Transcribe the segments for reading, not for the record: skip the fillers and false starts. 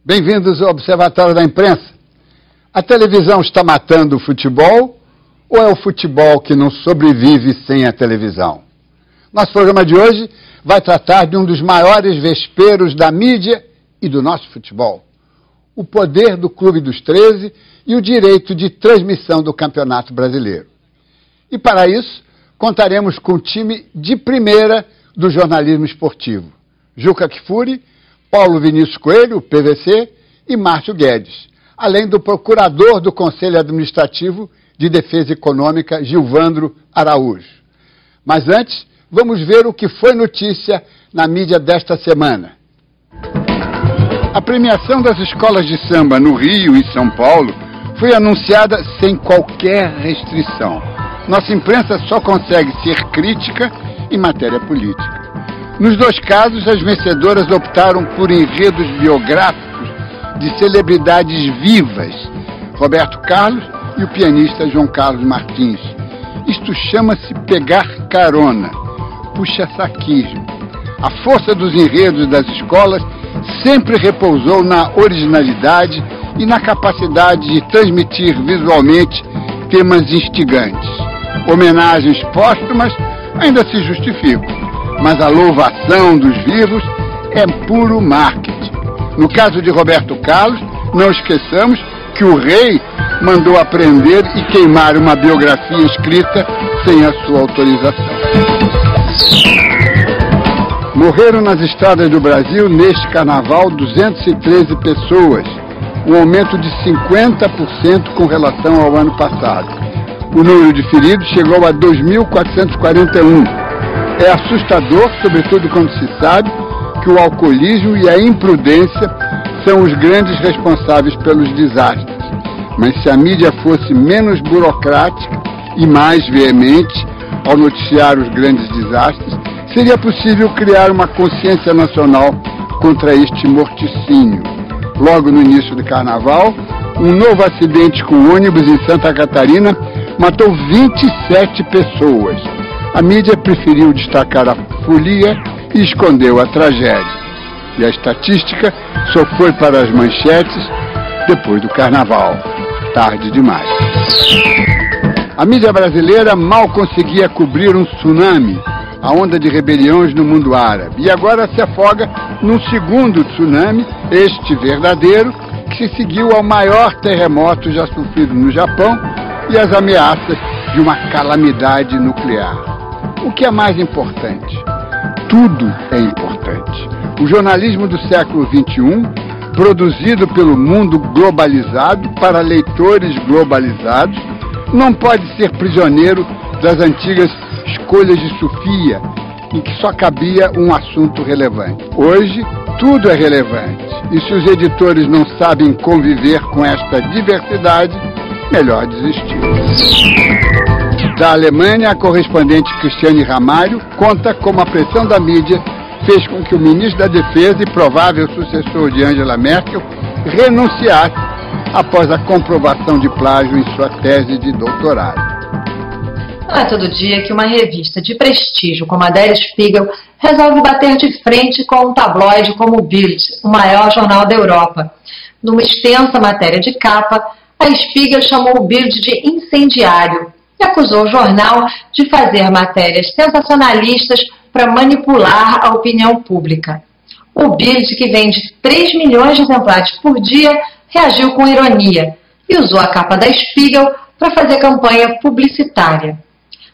Bem-vindos ao Observatório da Imprensa. A televisão está matando o futebol ou é o futebol que não sobrevive sem a televisão? Nosso programa de hoje vai tratar de um dos maiores vesperos da mídia e do nosso futebol: o poder do Clube dos 13 e o direito de transmissão do Campeonato Brasileiro. E para isso, contaremos com o time de primeira do jornalismo esportivo: Juca Kfouri, Paulo Vinícius Coelho, PVC, e Márcio Guedes, além do procurador do Conselho Administrativo de Defesa Econômica, Gilvandro Araújo. Mas antes, vamos ver o que foi notícia na mídia desta semana. A premiação das escolas de samba no Rio e São Paulo foi anunciada sem qualquer restrição. Nossa imprensa só consegue ser crítica em matéria política. Nos dois casos, as vencedoras optaram por enredos biográficos de celebridades vivas, Roberto Carlos e o pianista João Carlos Martins. Isto chama-se pegar carona, puxa-saquismo. A força dos enredos das escolas sempre repousou na originalidade e na capacidade de transmitir visualmente temas instigantes. Homenagens póstumas ainda se justificam, mas a louvação dos vivos é puro marketing. No caso de Roberto Carlos, não esqueçamos que o rei mandou apreender e queimar uma biografia escrita sem a sua autorização. Morreram nas estradas do Brasil neste carnaval 213 pessoas, um aumento de 50% com relação ao ano passado. O número de feridos chegou a 2.441. É assustador, sobretudo quando se sabe que o alcoolismo e a imprudência são os grandes responsáveis pelos desastres. Mas se a mídia fosse menos burocrática e mais veemente ao noticiar os grandes desastres, seria possível criar uma consciência nacional contra este morticínio. Logo no início do carnaval, um novo acidente com ônibus em Santa Catarina matou 27 pessoas. A mídia preferiu destacar a folia e escondeu a tragédia. E a estatística só foi para as manchetes depois do carnaval. Tarde demais. A mídia brasileira mal conseguia cobrir um tsunami, a onda de rebeliões no mundo árabe. E agora se afoga num segundo tsunami, este verdadeiro, que se seguiu ao maior terremoto já sofrido no Japão e as ameaças de uma calamidade nuclear. O que é mais importante? Tudo é importante. O jornalismo do século XXI, produzido pelo mundo globalizado para leitores globalizados, não pode ser prisioneiro das antigas escolhas de Sofia, em que só cabia um assunto relevante. Hoje, tudo é relevante. E se os editores não sabem conviver com esta diversidade, melhor desistir. Da Alemanha, a correspondente Cristiane Ramalho conta como a pressão da mídia fez com que o ministro da Defesa e provável sucessor de Angela Merkel renunciasse após a comprovação de plágio em sua tese de doutorado. Não é todo dia que uma revista de prestígio como a Der Spiegel resolve bater de frente com um tabloide como o Bild, o maior jornal da Europa. Numa extensa matéria de capa, a Spiegel chamou o Bild de incendiário e acusou o jornal de fazer matérias sensacionalistas para manipular a opinião pública. O Bild, que vende 3 milhões de exemplares por dia, reagiu com ironia e usou a capa da Spiegel para fazer campanha publicitária.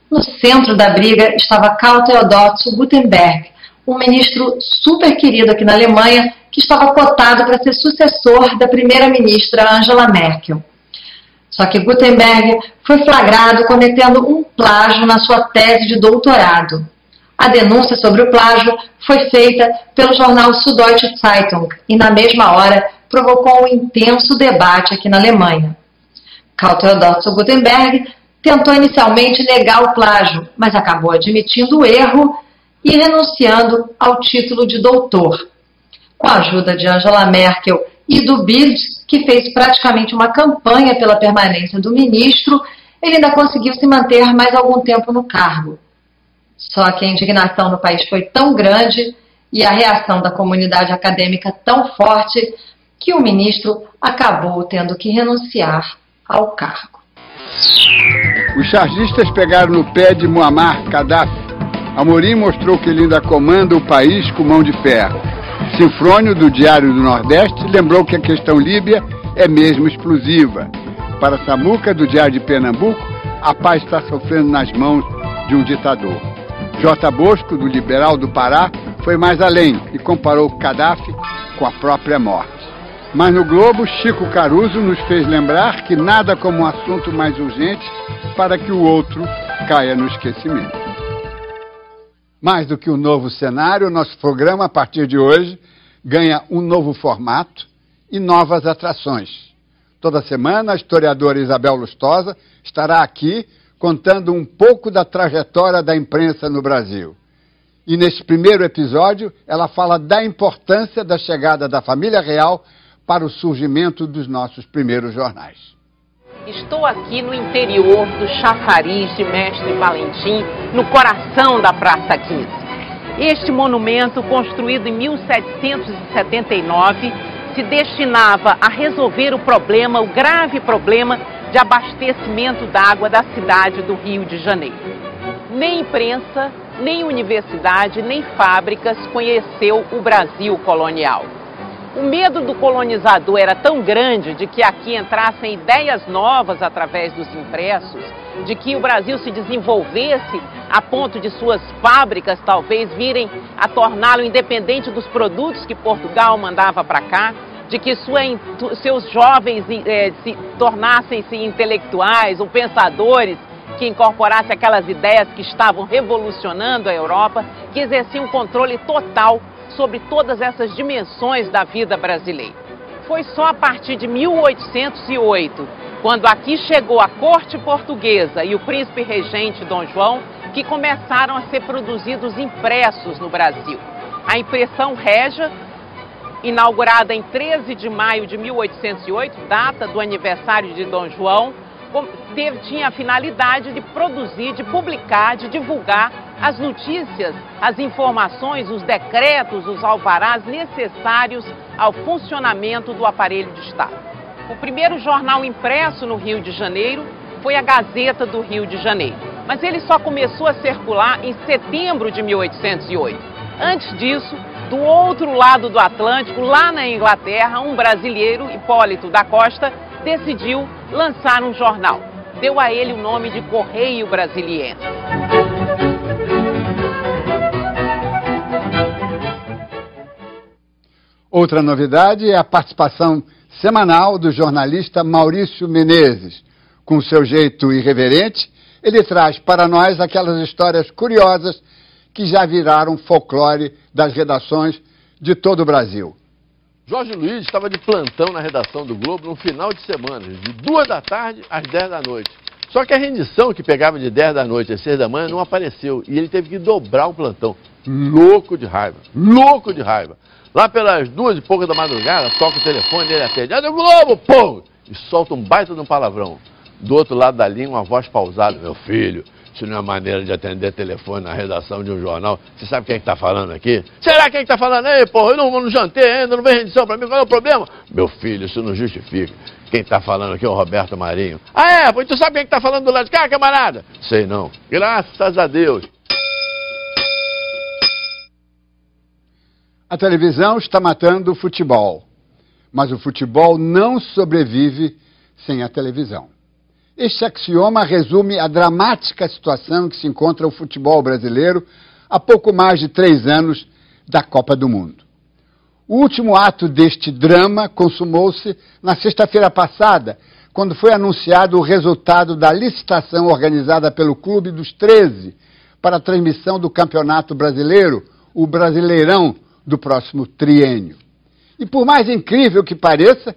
No centro da briga estava Karl Theodor Guttenberg, um ministro super querido aqui na Alemanha, que estava cotado para ser sucessor da primeira-ministra Angela Merkel. Só que Guttenberg foi flagrado cometendo um plágio na sua tese de doutorado. A denúncia sobre o plágio foi feita pelo jornal Süddeutsche Zeitung e, na mesma hora, provocou um intenso debate aqui na Alemanha. Karl Theodor Guttenberg tentou inicialmente negar o plágio, mas acabou admitindo o erro e renunciando ao título de doutor. Com a ajuda de Angela Merkel e do Bild, que fez praticamente uma campanha pela permanência do ministro, ele ainda conseguiu se manter mais algum tempo no cargo. Só que a indignação no país foi tão grande e a reação da comunidade acadêmica tão forte que o ministro acabou tendo que renunciar ao cargo. Os chargistas pegaram no pé de Muammar Gaddafi. Amorim mostrou que ele ainda comanda o país com mão de ferro. Sinfrônio, do Diário do Nordeste, lembrou que a questão líbia é mesmo explosiva. Para Samuca, do Diário de Pernambuco, a paz está sofrendo nas mãos de um ditador. J. Bosco, do Liberal do Pará, foi mais além e comparou Gaddafi com a própria morte. Mas no Globo, Chico Caruso nos fez lembrar que nada como um assunto mais urgente para que o outro caia no esquecimento. Mais do que um novo cenário, nosso programa, a partir de hoje, ganha um novo formato e novas atrações. Toda semana, a historiadora Isabel Lustosa estará aqui contando um pouco da trajetória da imprensa no Brasil. E neste primeiro episódio, ela fala da importância da chegada da família real para o surgimento dos nossos primeiros jornais. Estou aqui no interior do chafariz de Mestre Valentim, no coração da Praça 15. Este monumento, construído em 1779, se destinava a resolver o grave problema de abastecimento d'água da cidade do Rio de Janeiro. Nem imprensa, nem universidade, nem fábricas conheceu o Brasil colonial. O medo do colonizador era tão grande de que aqui entrassem ideias novas através dos impressos, de que o Brasil se desenvolvesse a ponto de suas fábricas talvez virem a torná-lo independente dos produtos que Portugal mandava para cá, de que seus jovens se tornassem-se intelectuais ou pensadores que incorporassem aquelas ideias que estavam revolucionando a Europa, que exerciam um controle total sobre todas essas dimensões da vida brasileira. Foi só a partir de 1808, quando aqui chegou a corte portuguesa e o príncipe regente Dom João, que começaram a ser produzidos impressos no Brasil. A impressão régia, inaugurada em 13 de maio de 1808, data do aniversário de Dom João, tinha a finalidade de produzir, de publicar, de divulgar as notícias, as informações, os decretos, os alvarás necessários ao funcionamento do aparelho de Estado. O primeiro jornal impresso no Rio de Janeiro foi a Gazeta do Rio de Janeiro, mas ele só começou a circular em setembro de 1808. Antes disso, do outro lado do Atlântico, lá na Inglaterra, um brasileiro, Hipólito da Costa, decidiu lançar um jornal. Deu a ele o nome de Correio Brasiliense. Outra novidade é a participação semanal do jornalista Maurício Menezes. Com seu jeito irreverente, ele traz para nós aquelas histórias curiosas que já viraram folclore das redações de todo o Brasil. Jorge Luiz estava de plantão na redação do Globo no final de semana, de 2 da tarde às 10 da noite. Só que a rendição que pegava de 10 da noite às 6 da manhã não apareceu e ele teve que dobrar o plantão. Louco de raiva, louco de raiva. Lá pelas 2 e pouca da madrugada, toca o telefone e ele atende. É do Globo, pô! E solta um baita de um palavrão. Do outro lado da linha, uma voz pausada. Meu filho, isso não é maneira de atender telefone na redação de um jornal. Você sabe quem é que está falando aqui? Será quem é que está falando aí, pô? Eu não jantei ainda, não vem rendição para mim. Qual é o problema? Meu filho, isso não justifica. Quem está falando aqui é o Roberto Marinho. Ah, é? Pô, tu sabe quem é que está falando do lado de cá, camarada? Sei não. Graças a Deus. A televisão está matando o futebol, mas o futebol não sobrevive sem a televisão. Este axioma resume a dramática situação que se encontra o futebol brasileiro há pouco mais de 3 anos da Copa do Mundo. O último ato deste drama consumou-se na sexta-feira passada, quando foi anunciado o resultado da licitação organizada pelo Clube dos 13 para a transmissão do Campeonato Brasileiro, o Brasileirão, do próximo triênio. E por mais incrível que pareça,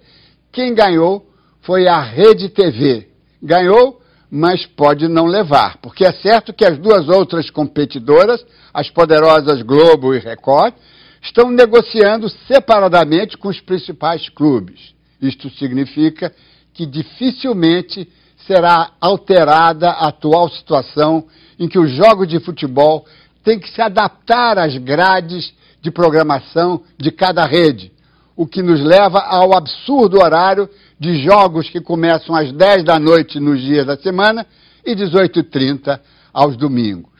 quem ganhou foi a Rede TV. Ganhou, mas pode não levar, porque é certo que as 2 outras competidoras, as poderosas Globo e Record, estão negociando separadamente com os principais clubes. Isto significa que dificilmente será alterada a atual situação em que os jogos de futebol têm que se adaptar às grades de programação de cada rede, o que nos leva ao absurdo horário de jogos que começam às 10 da noite nos dias da semana e 18h30 aos domingos.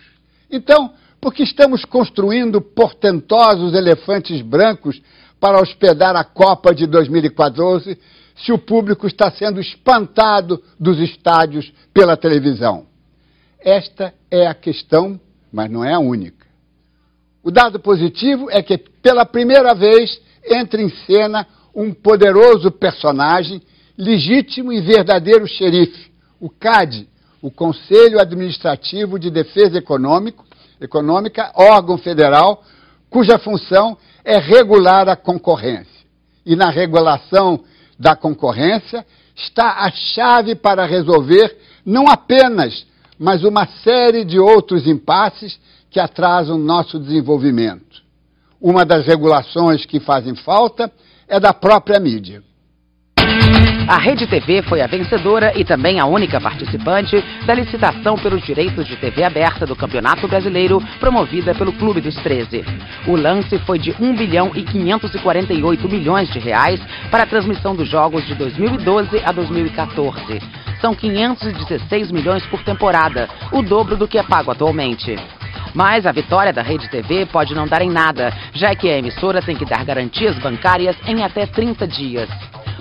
Então, por que estamos construindo portentosos elefantes brancos para hospedar a Copa de 2014, se o público está sendo espantado dos estádios pela televisão? Esta é a questão, mas não é a única. O dado positivo é que, pela primeira vez, entra em cena um poderoso personagem, legítimo e verdadeiro xerife, o CAD, o Conselho Administrativo de Defesa Econômica, órgão federal, cuja função é regular a concorrência. E na regulação da concorrência está a chave para resolver não apenas, mas uma série de outros impasses que atrasam nosso desenvolvimento. Uma das regulações que fazem falta é da própria mídia. A Rede TV foi a vencedora e também a única participante da licitação pelos direitos de TV aberta do Campeonato Brasileiro, promovida pelo Clube dos 13. O lance foi de R$1,548 bilhões para a transmissão dos jogos de 2012 a 2014. São 516 milhões por temporada, o dobro do que é pago atualmente. Mas a vitória da Rede TV pode não dar em nada, já que a emissora tem que dar garantias bancárias em até 30 dias.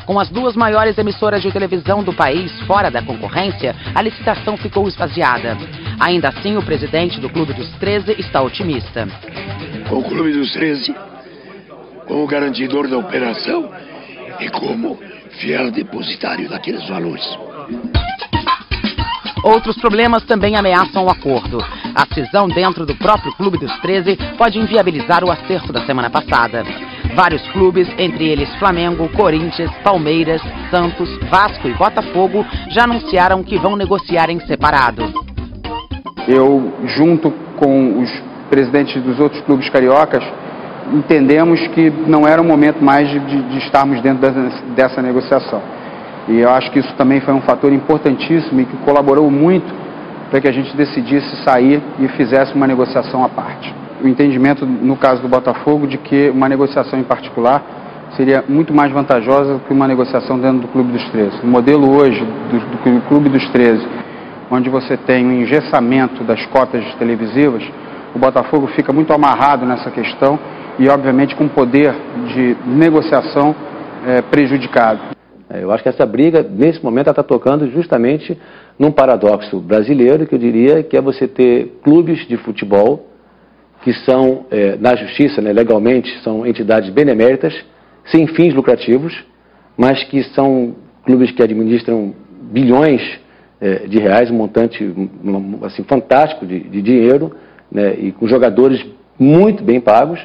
Com as duas maiores emissoras de televisão do país fora da concorrência, a licitação ficou esvaziada. Ainda assim, o presidente do Clube dos 13 está otimista. O Clube dos 13, como garantidor da operação e como fiel depositário daqueles valores. Outros problemas também ameaçam o acordo. A cisão dentro do próprio Clube dos 13 pode inviabilizar o acerto da semana passada. Vários clubes, entre eles Flamengo, Corinthians, Palmeiras, Santos, Vasco e Botafogo, já anunciaram que vão negociar em separado. Eu, junto com os presidentes dos outros clubes cariocas, entendemos que não era o momento mais de estarmos dentro dessa negociação. E eu acho que isso também foi um fator importantíssimo e que colaborou muito para que a gente decidisse sair e fizesse uma negociação à parte. O entendimento, no caso do Botafogo, de que uma negociação em particular seria muito mais vantajosa do que uma negociação dentro do Clube dos 13. O modelo hoje do Clube dos 13, onde você tem um engessamento das cotas televisivas, o Botafogo fica muito amarrado nessa questão e, obviamente, com poder de negociação prejudicado. Eu acho que essa briga, nesse momento, ela está tocando justamente num paradoxo brasileiro, que eu diria que é você ter clubes de futebol que são, na justiça, legalmente, são entidades beneméritas, sem fins lucrativos, mas que são clubes que administram bilhões de reais, um montante assim, fantástico de dinheiro, né, e com jogadores muito bem pagos,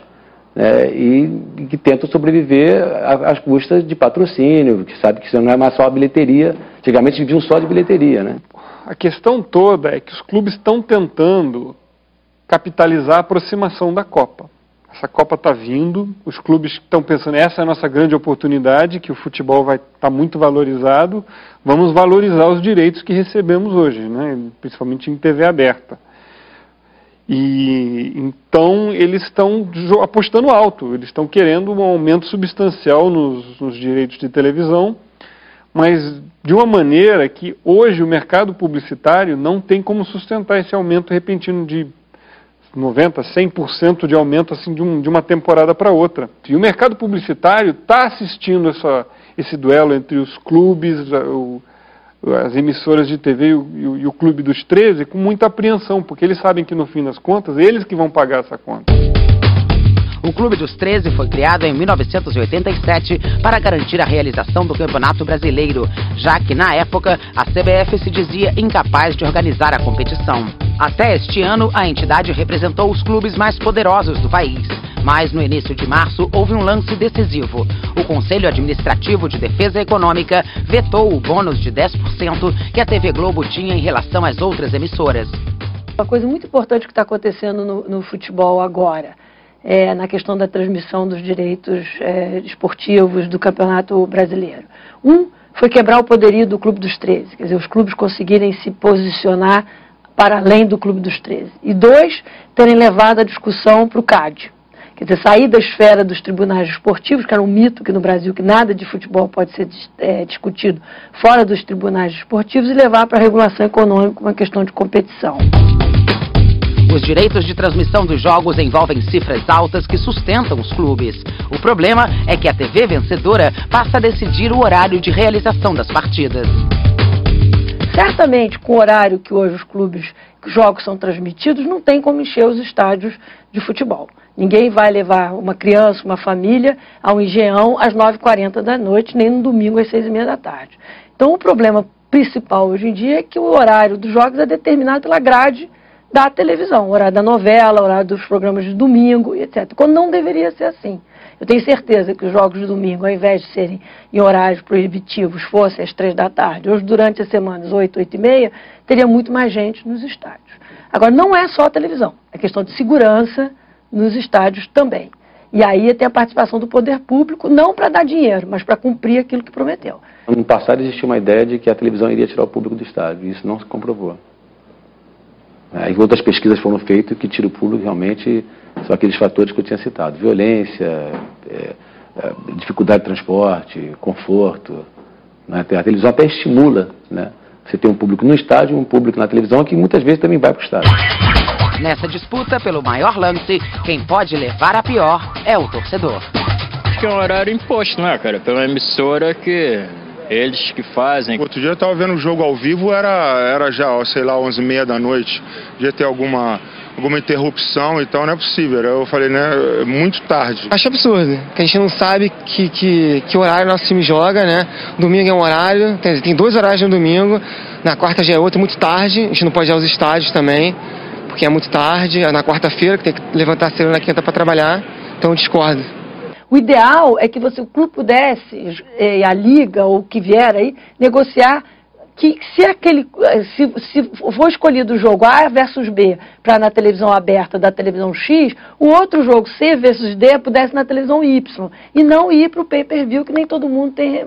e que tentam sobreviver às custas de patrocínio, que sabe que isso não é mais só a bilheteria. Antigamente viviam só de bilheteria, né? A questão toda é que os clubes estão tentando capitalizar a aproximação da Copa. Essa Copa está vindo, os clubes estão pensando, essa é a nossa grande oportunidade, que o futebol vai estar muito valorizado, vamos valorizar os direitos que recebemos hoje, né? Principalmente em TV aberta. E então eles estão apostando alto, eles estão querendo um aumento substancial nos direitos de televisão, mas de uma maneira que hoje o mercado publicitário não tem como sustentar esse aumento repentino de 90%, 100% de aumento assim, de uma temporada para outra. E o mercado publicitário está assistindo esse duelo entre os clubes, as emissoras de TV e o Clube dos 13 com muita apreensão, porque eles sabem que no fim das contas, eles que vão pagar essa conta. O Clube dos 13 foi criado em 1987 para garantir a realização do Campeonato Brasileiro, já que na época a CBF se dizia incapaz de organizar a competição. Até este ano, a entidade representou os clubes mais poderosos do país. Mas no início de março houve um lance decisivo. O Conselho Administrativo de Defesa Econômica vetou o bônus de 10% que a TV Globo tinha em relação às outras emissoras. Uma coisa muito importante que está acontecendo no futebol agora, na questão da transmissão dos direitos esportivos do Campeonato Brasileiro. Foi quebrar o poderio do Clube dos 13, quer dizer, os clubes conseguirem se posicionar para além do Clube dos 13. E 2, terem levado a discussão para o CAD. Quer dizer, sair da esfera dos tribunais esportivos, que era um mito que no Brasil que nada de futebol pode ser discutido fora dos tribunais esportivos, e levar para a regulação econômica uma questão de competição. Os direitos de transmissão dos jogos envolvem cifras altas que sustentam os clubes. O problema é que a TV vencedora passa a decidir o horário de realização das partidas. Certamente, com o horário que hoje os jogos são transmitidos, não tem como encher os estádios de futebol. Ninguém vai levar uma criança, uma família, ao Engenhão às 9h40 da noite, nem no domingo às 6h30 da tarde. Então, o problema principal hoje em dia é que o horário dos jogos é determinado pela grade da televisão, o horário da novela, o horário dos programas de domingo, etc. Quando não deveria ser assim. Eu tenho certeza que os jogos de domingo, ao invés de serem em horários proibitivos, fossem às 3 da tarde, hoje durante as semanas, 8, 8h30, teria muito mais gente nos estádios. Agora, não é só a televisão, é questão de segurança nos estádios também. E aí tem a participação do poder público, não para dar dinheiro, mas para cumprir aquilo que prometeu. No passado existia uma ideia de que a televisão iria tirar o público do estádio, e isso não se comprovou. E outras pesquisas foram feitas que tiram o público realmente são aqueles fatores que eu tinha citado: violência, dificuldade de transporte, conforto. Né? A televisão até estimula, né? Você tem um público no estádio e um público na televisão que muitas vezes também vai para o estádio. Nessa disputa pelo maior lance, quem pode levar a pior é o torcedor. Acho que é um horário imposto, né, cara? Pela emissora que eles que fazem. Outro dia eu estava vendo o jogo ao vivo, era já, sei lá, 11h30 da noite. Podia ter alguma interrupção e tal, não é possível. Eu falei, né, muito tarde. Acho absurdo, que a gente não sabe que horário nosso time joga, né? Domingo é um horário, tem 2 horários no domingo, na quarta já é outro, muito tarde, a gente não pode ir aos estádios também, porque é muito tarde, na quarta-feira, que tem que levantar cedo na quinta para trabalhar, então eu discordo. O ideal é que o clube pudesse, a liga ou o que vier aí, negociar que se for escolhido o jogo A versus B para na televisão aberta da televisão X, o outro jogo C versus D pudesse na televisão Y, e não ir para o pay-per-view, que nem todo mundo tem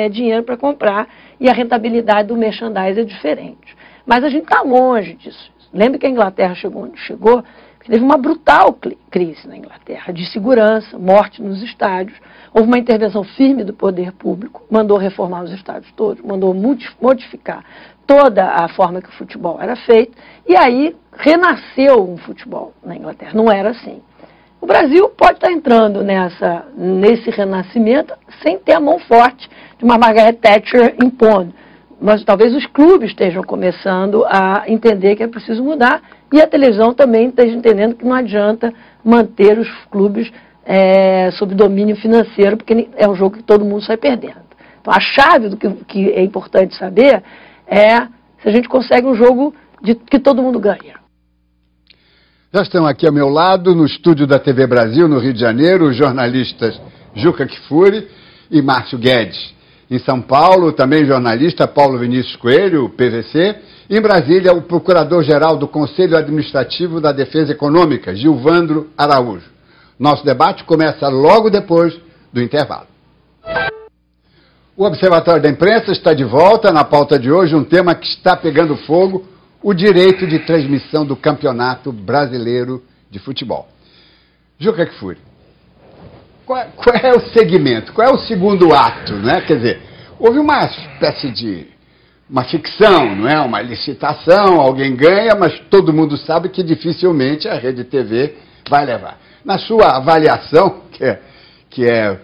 dinheiro para comprar, e a rentabilidade do merchandise é diferente. Mas a gente está longe disso. Lembra que a Inglaterra chegou onde chegou? Teve uma brutal crise na Inglaterra, de segurança, morte nos estádios. Houve uma intervenção firme do poder público, mandou reformar os estádios todos, mandou modificar toda a forma que o futebol era feito, e aí renasceu um futebol na Inglaterra. Não era assim. O Brasil pode estar entrando nesse renascimento sem ter a mão forte de uma Margaret Thatcher impondo. Mas talvez os clubes estejam começando a entender que é preciso mudar, e a televisão também esteja entendendo que não adianta manter os clubes sob domínio financeiro, porque é um jogo que todo mundo sai perdendo. Então, a chave do que é importante saber é se a gente consegue um jogo que todo mundo ganha. Já estão aqui ao meu lado, no estúdio da TV Brasil, no Rio de Janeiro, os jornalistas Juca Kfouri e Márcio Guedes. Em São Paulo, também jornalista Paulo Vinícius Coelho, PVC. Em Brasília, o Procurador-Geral do Conselho Administrativo da Defesa Econômica, Gilvandro Araújo. Nosso debate começa logo depois do intervalo. O Observatório da Imprensa está de volta. Na pauta de hoje, um tema que está pegando fogo: o direito de transmissão do Campeonato Brasileiro de Futebol. Juca Kfouri, qual é o segmento? Qual é o segundo ato, né? Quer dizer, houve uma espécie de uma ficção, não é? Uma licitação, alguém ganha, mas todo mundo sabe que dificilmente a Rede TV vai levar. Na sua avaliação, que é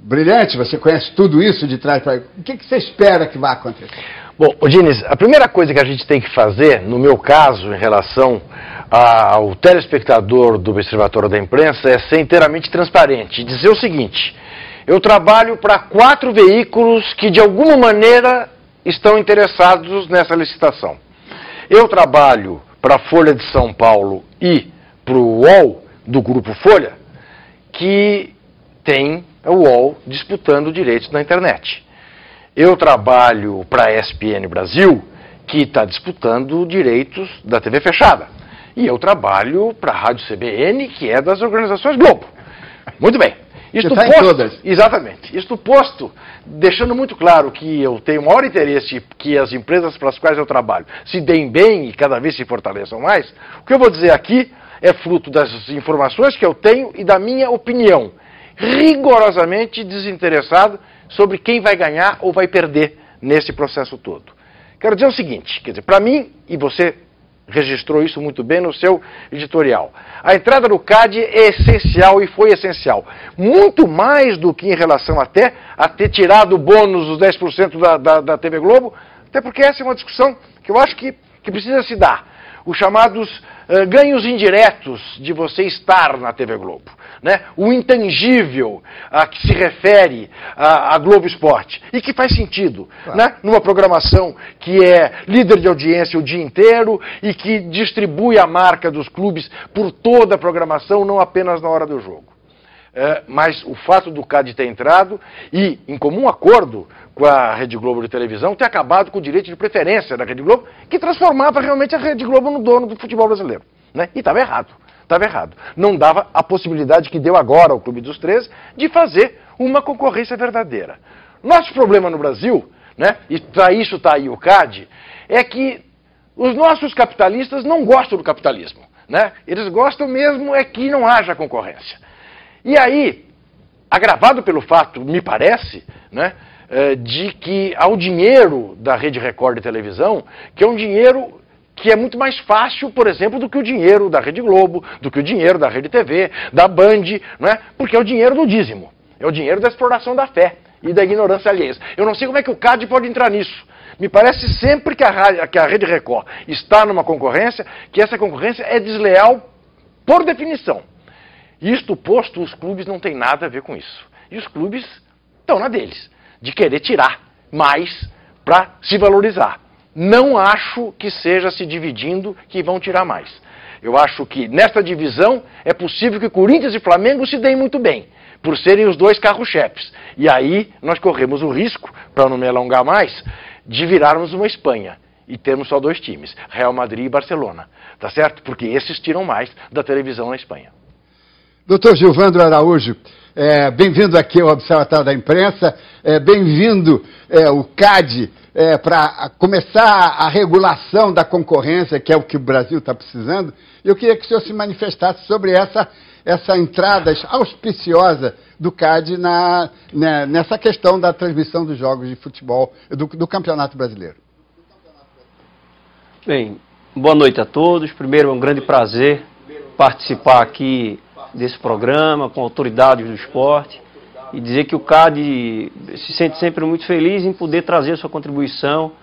brilhante, você conhece tudo isso de trás para... O que você espera que vai acontecer? Bom, Diniz, a primeira coisa que a gente tem que fazer, no meu caso, em relação ao telespectador do Observatório da Imprensa, é ser inteiramente transparente e dizer o seguinte: eu trabalho para 4 veículos que de alguma maneira estão interessados nessa licitação. Eu trabalho para a Folha de São Paulo e para o UOL, do Grupo Folha, que tem o UOL disputando direitos na internet. Eu trabalho para a ESPN Brasil, que está disputando direitos da TV fechada. E eu trabalho para a Rádio CBN, que é das organizações Globo. Muito bem. Isto posto, todas. Exatamente. Isto posto, deixando muito claro que eu tenho maior interesse que as empresas para as quais eu trabalho se deem bem e cada vez se fortaleçam mais, o que eu vou dizer aqui é fruto das informações que eu tenho e da minha opinião, rigorosamente desinteressado sobre quem vai ganhar ou vai perder nesse processo todo. Quero dizer o seguinte, quer dizer, para mim, e você registrou isso muito bem no seu editorial, a entrada do CAD é essencial e foi essencial. Muito mais do que em relação até a ter tirado o bônus dos 10% da TV Globo, até porque essa é uma discussão que eu acho que precisa se dar. Os chamados ganhos indiretos de você estar na TV Globo, né? O intangível a que se refere a Globo Esporte e que faz sentido, claro, né? Numa programação que é líder de audiência o dia inteiro e que distribui a marca dos clubes por toda a programação, não apenas na hora do jogo. Mas o fato do CAD ter entrado e, em comum acordo com a Rede Globo de televisão, ter acabado com o direito de preferência da Rede Globo, que transformava realmente a Rede Globo no dono do futebol brasileiro, né? E estava errado, estava errado. Não dava a possibilidade que deu agora ao Clube dos 13 de fazer uma concorrência verdadeira. Nosso problema no Brasil, né, e para isso está aí o CAD, é que os nossos capitalistas não gostam do capitalismo, né? Eles gostam mesmo é que não haja concorrência. E aí, agravado pelo fato, me parece, né, de que há o dinheiro da Rede Record de televisão, que é um dinheiro que é muito mais fácil, por exemplo, do que o dinheiro da Rede Globo, do que o dinheiro da Rede TV, da Band, né, porque é o dinheiro do dízimo, é o dinheiro da exploração da fé e da ignorância alheia. Eu não sei como é que o CAD pode entrar nisso. Me parece sempre que a Rede Record está numa concorrência, que essa concorrência é desleal por definição. Isto posto, os clubes não têm nada a ver com isso. E os clubes estão na deles, de querer tirar mais para se valorizar. Não acho que seja se dividindo que vão tirar mais. Eu acho que nesta divisão é possível que Corinthians e Flamengo se deem muito bem, por serem os dois carro-chefes. E aí nós corremos o risco, para não me alongar mais, de virarmos uma Espanha e termos só dois times, Real Madrid e Barcelona. Tá certo? Porque esses tiram mais da televisão na Espanha. Doutor Gilvandro Araújo, bem-vindo aqui ao Observatório da Imprensa, bem-vindo o CAD para começar a regulação da concorrência, que é o que o Brasil está precisando. Eu queria que o senhor se manifestasse sobre essa entrada auspiciosa do CAD nessa questão da transmissão dos jogos de futebol do Campeonato Brasileiro. Bem, boa noite a todos. Primeiro, é um grande prazer participar aqui desse programa, com autoridades do esporte, e dizer que o CAD se sente sempre muito feliz em poder trazer sua contribuição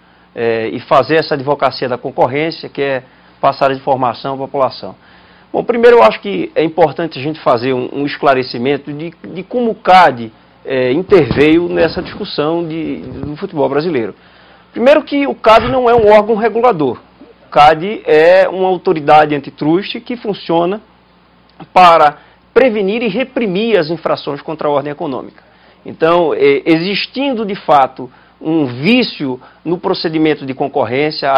e fazer essa advocacia da concorrência, que é passar a informação à população. Bom, primeiro eu acho que é importante a gente fazer um esclarecimento de como o CAD interveio nessa discussão do futebol brasileiro. Primeiro que o CAD não é um órgão regulador. O CAD é uma autoridade antitruste que funciona para prevenir e reprimir as infrações contra a ordem econômica. Então, existindo de fato um vício no procedimento de concorrência,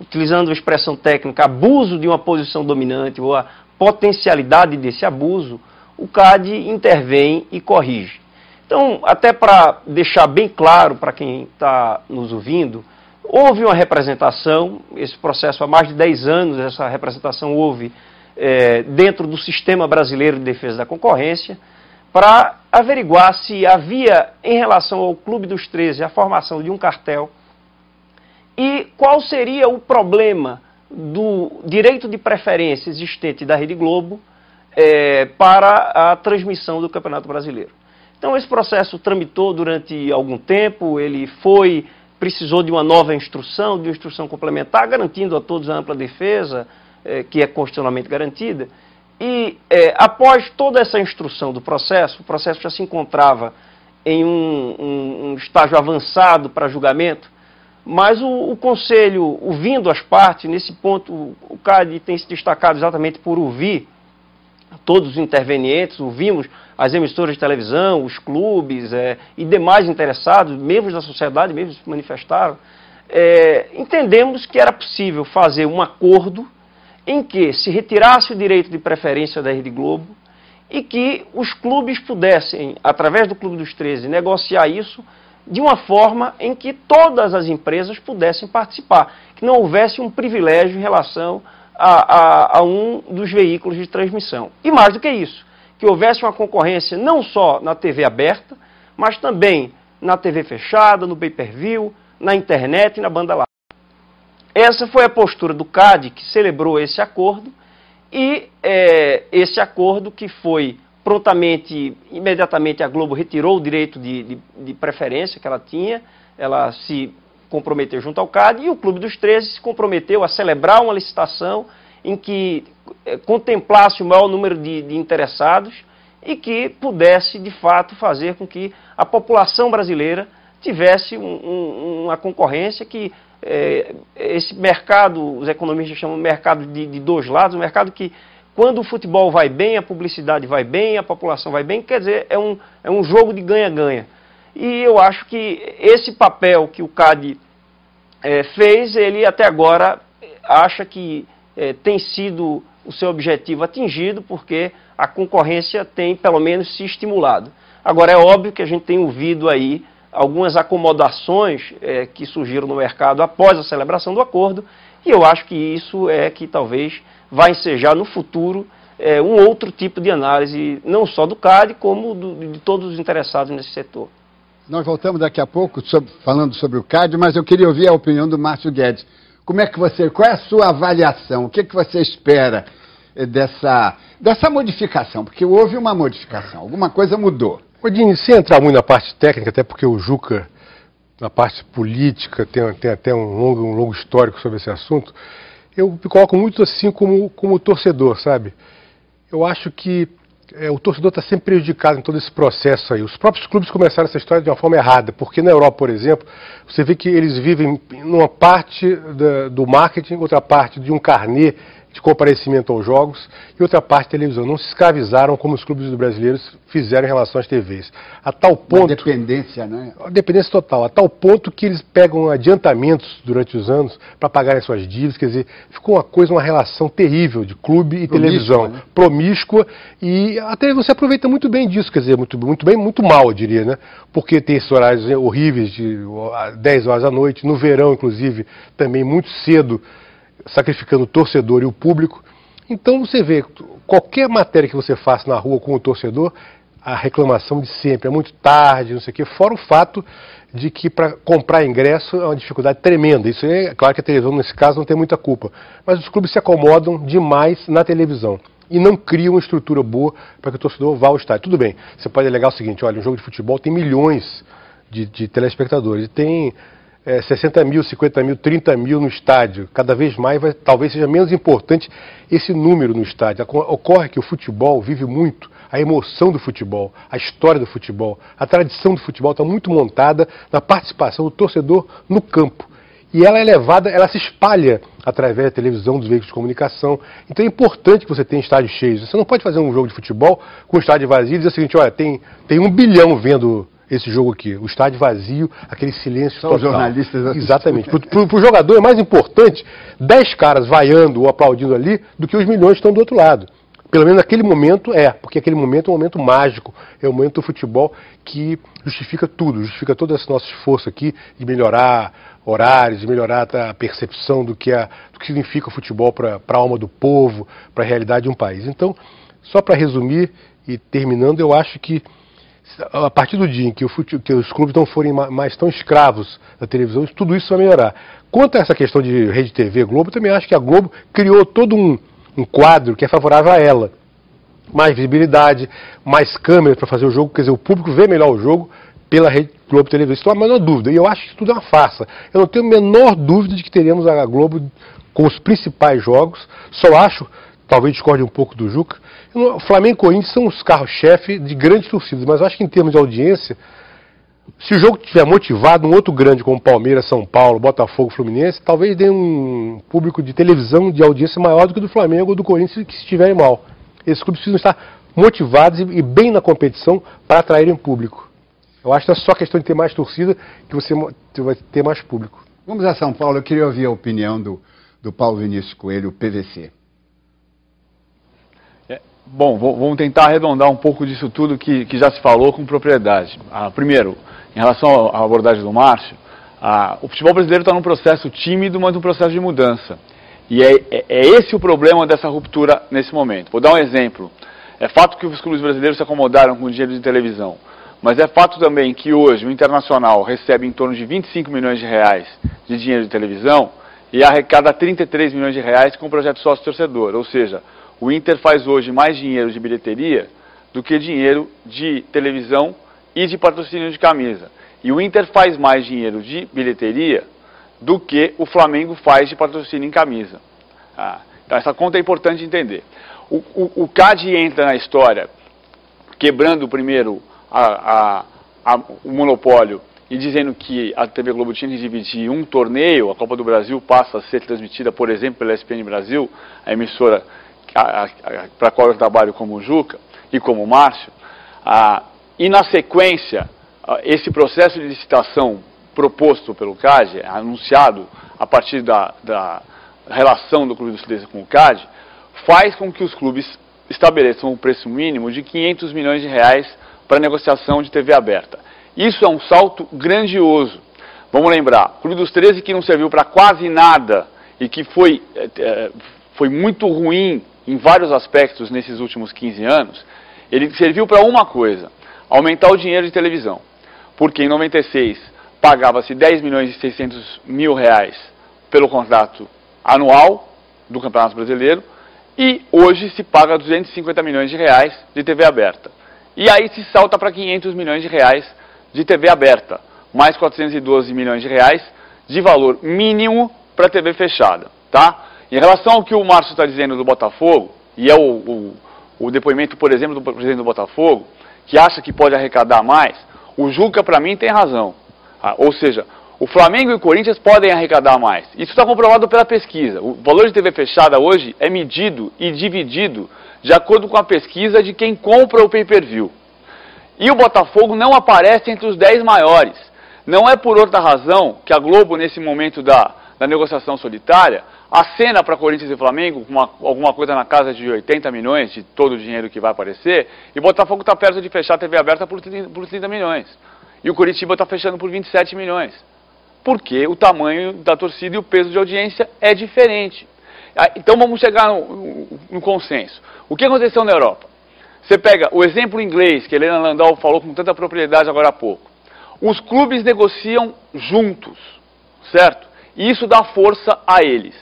utilizando a expressão técnica, abuso de uma posição dominante ou a potencialidade desse abuso, o CAD intervém e corrige. Então, até para deixar bem claro para quem está nos ouvindo, houve uma representação, esse processo há mais de 10 anos, essa representação houve dentro do Sistema Brasileiro de Defesa da Concorrência, para averiguar se havia, em relação ao Clube dos 13, a formação de um cartel e qual seria o problema do direito de preferência existente da Rede Globo para a transmissão do Campeonato Brasileiro. Então, esse processo tramitou durante algum tempo, ele precisou de uma nova instrução, de uma instrução complementar, garantindo a todos a ampla defesa, que é constitucionalmente garantida, e após toda essa instrução do processo, o processo já se encontrava em um estágio avançado para julgamento, mas o Conselho, ouvindo as partes, nesse ponto o CAD tem se destacado exatamente por ouvir todos os intervenientes, ouvimos as emissoras de televisão, os clubes e demais interessados, membros da sociedade mesmo se manifestaram, entendemos que era possível fazer um acordo em que se retirasse o direito de preferência da Rede Globo e que os clubes pudessem, através do Clube dos 13, negociar isso de uma forma em que todas as empresas pudessem participar, que não houvesse um privilégio em relação a um dos veículos de transmissão. E mais do que isso, que houvesse uma concorrência não só na TV aberta, mas também na TV fechada, no pay-per-view, na internet e na banda larga. Essa foi a postura do CAD, que celebrou esse acordo, e esse acordo que foi prontamente, imediatamente a Globo retirou o direito de preferência que ela tinha, ela se comprometeu junto ao CAD, e o Clube dos 13 se comprometeu a celebrar uma licitação em que contemplasse o maior número de interessados e que pudesse, de fato, fazer com que a população brasileira tivesse uma concorrência que esse mercado, os economistas chamam de mercado de dois lados, um mercado que, quando o futebol vai bem, a publicidade vai bem, a população vai bem, quer dizer, é um jogo de ganha-ganha. E eu acho que esse papel que o CAD fez, ele até agora acha que tem sido o seu objetivo atingido, porque a concorrência tem, pelo menos, se estimulado. Agora, é óbvio que a gente tem ouvido aí algumas acomodações que surgiram no mercado após a celebração do acordo, e eu acho que isso que talvez vai ensejar no futuro um outro tipo de análise, não só do CAD, como de todos os interessados nesse setor. Nós voltamos daqui a pouco falando sobre o CAD, mas eu queria ouvir a opinião do Márcio Guedes. Qual é a sua avaliação? O que você espera dessa modificação? Porque houve uma modificação, alguma coisa mudou. Odinho, sem entrar muito na parte técnica, até porque o Juca, na parte política, tem até um longo histórico sobre esse assunto, eu me coloco muito assim como torcedor, sabe? Eu acho que o torcedor está sempre prejudicado em todo esse processo aí. Os próprios clubes começaram essa história de uma forma errada, porque na Europa, por exemplo, você vê que eles vivem numa parte do marketing, outra parte de um carnê de comparecimento aos jogos e outra parte de televisão. Não se escravizaram como os clubes brasileiros fizeram em relação às TVs. A tal ponto... Uma dependência, né? Uma dependência total. A tal ponto que eles pegam adiantamentos durante os anos para pagarem suas dívidas. Quer dizer, ficou uma relação terrível de clube e televisão. Né? Promíscua, e até você aproveita muito bem disso, quer dizer, muito bem, muito mal, eu diria, né? Porque tem esses horários horríveis de 10 horas da noite, no verão, inclusive, também muito cedo, sacrificando o torcedor e o público. Então você vê, qualquer matéria que você faça na rua com o torcedor, a reclamação de sempre, é muito tarde, não sei o quê, fora o fato de que para comprar ingresso é uma dificuldade tremenda. Isso é claro que a televisão, nesse caso, não tem muita culpa. Mas os clubes se acomodam demais na televisão e não criam uma estrutura boa para que o torcedor vá ao estádio. Tudo bem, você pode alegar o seguinte, olha, um jogo de futebol tem milhões de telespectadores, tem 60 mil, 50 mil, 30 mil no estádio. Cada vez mais talvez seja menos importante esse número no estádio. Ocorre que o futebol vive muito a emoção do futebol, a história do futebol, a tradição do futebol está muito montada na participação do torcedor no campo. E ela é levada, ela se espalha através da televisão, dos veículos de comunicação. Então é importante que você tenha estádios cheios. Você não pode fazer um jogo de futebol com o estádio vazio e dizer o seguinte, olha, tem 1 bilhão vendo esse jogo aqui, o estádio vazio, aquele silêncio total. São jornalistas assistindo. Exatamente. Para o jogador é mais importante 10 caras vaiando ou aplaudindo ali do que os milhões que estão do outro lado. Pelo menos naquele momento porque aquele momento é um momento mágico, é um momento do futebol que justifica tudo, justifica todo esse nosso esforço aqui de melhorar horários, de melhorar a percepção do que significa o futebol para a alma do povo, para a realidade de um país. Então, só para resumir e terminando, eu acho que a partir do dia em que os clubes não forem mais tão escravos da televisão, tudo isso vai melhorar. Quanto a essa questão de Rede TV Globo, eu também acho que a Globo criou todo um quadro que é favorável a ela. Mais visibilidade, mais câmeras para fazer o jogo, quer dizer, o público vê melhor o jogo pela Rede Globo Televisão. Isso não há a menor dúvida, e eu acho que isso tudo é uma farsa. Eu não tenho a menor dúvida de que teremos a Globo com os principais jogos, só acho, talvez discorde um pouco do Juca, o Flamengo e Corinthians são os carros-chefe de grandes torcidas, mas eu acho que em termos de audiência, se o jogo estiver motivado, um outro grande como Palmeiras, São Paulo, Botafogo, Fluminense, talvez dê um público de televisão de audiência maior do que o do Flamengo ou do Corinthians que estiverem mal. Esses clubes precisam estar motivados e bem na competição para atraírem público. Eu acho que é só questão de ter mais torcida que você vai ter mais público. Vamos a São Paulo, eu queria ouvir a opinião do Paulo Vinícius Coelho, o PVC. Bom, vamos tentar arredondar um pouco disso tudo que já se falou com propriedade. Primeiro, em relação à abordagem do Márcio, o futebol brasileiro está num processo tímido, mas num processo de mudança. E é esse o problema dessa ruptura nesse momento. Vou dar um exemplo. É fato que os clubes brasileiros se acomodaram com o dinheiro de televisão, mas é fato também que hoje o Internacional recebe em torno de 25 milhões de reais de dinheiro de televisão e arrecada 33 milhões de reais com o projeto sócio-torcedor. Ou seja, o Inter faz hoje mais dinheiro de bilheteria do que dinheiro de televisão e de patrocínio de camisa. E o Inter faz mais dinheiro de bilheteria do que o Flamengo faz de patrocínio em camisa. Então essa conta é importante entender. O CAD entra na história quebrando primeiro o monopólio e dizendo que a TV Globo tinha que dividir um torneio. A Copa do Brasil passa a ser transmitida, por exemplo, pela ESPN Brasil, a emissora para a qual eu trabalho como Juca e como Márcio. E na sequência, esse processo de licitação proposto pelo CAD, anunciado a partir da relação do Clube dos 13 com o CAD, faz com que os clubes estabeleçam um preço mínimo de 500 milhões de reais para negociação de TV aberta. Isso é um salto grandioso. Vamos lembrar, o Clube dos 13 que não serviu para quase nada e que foi muito ruim em vários aspectos nesses últimos 15 anos, ele serviu para uma coisa, aumentar o dinheiro de televisão. Porque em 96 pagava-se 10 milhões e 600 mil reais pelo contrato anual do Campeonato Brasileiro e hoje se paga 250 milhões de reais de TV aberta. E aí se salta para 500 milhões de reais de TV aberta, mais 412 milhões de reais de valor mínimo para TV fechada. Tá? Em relação ao que o Márcio está dizendo do Botafogo, e é o depoimento, por exemplo, do presidente do Botafogo, que acha que pode arrecadar mais, o Juca, para mim, tem razão. Ou seja, o Flamengo e o Corinthians podem arrecadar mais. Isso está comprovado pela pesquisa. O valor de TV fechada hoje é medido e dividido de acordo com a pesquisa de quem compra o pay-per-view. E o Botafogo não aparece entre os 10 maiores. Não é por outra razão que a Globo, nesse momento da negociação solitária, acena para Corinthians e Flamengo com alguma coisa na casa de 80 milhões de todo o dinheiro que vai aparecer, e o Botafogo está perto de fechar a TV aberta por 30 milhões. E o Curitiba está fechando por 27 milhões. Porque o tamanho da torcida e o peso de audiência é diferente. Então vamos chegar no consenso. O que aconteceu na Europa? Você pega o exemplo inglês, que a Helena Landau falou com tanta propriedade agora há pouco. Os clubes negociam juntos, certo? E isso dá força a eles.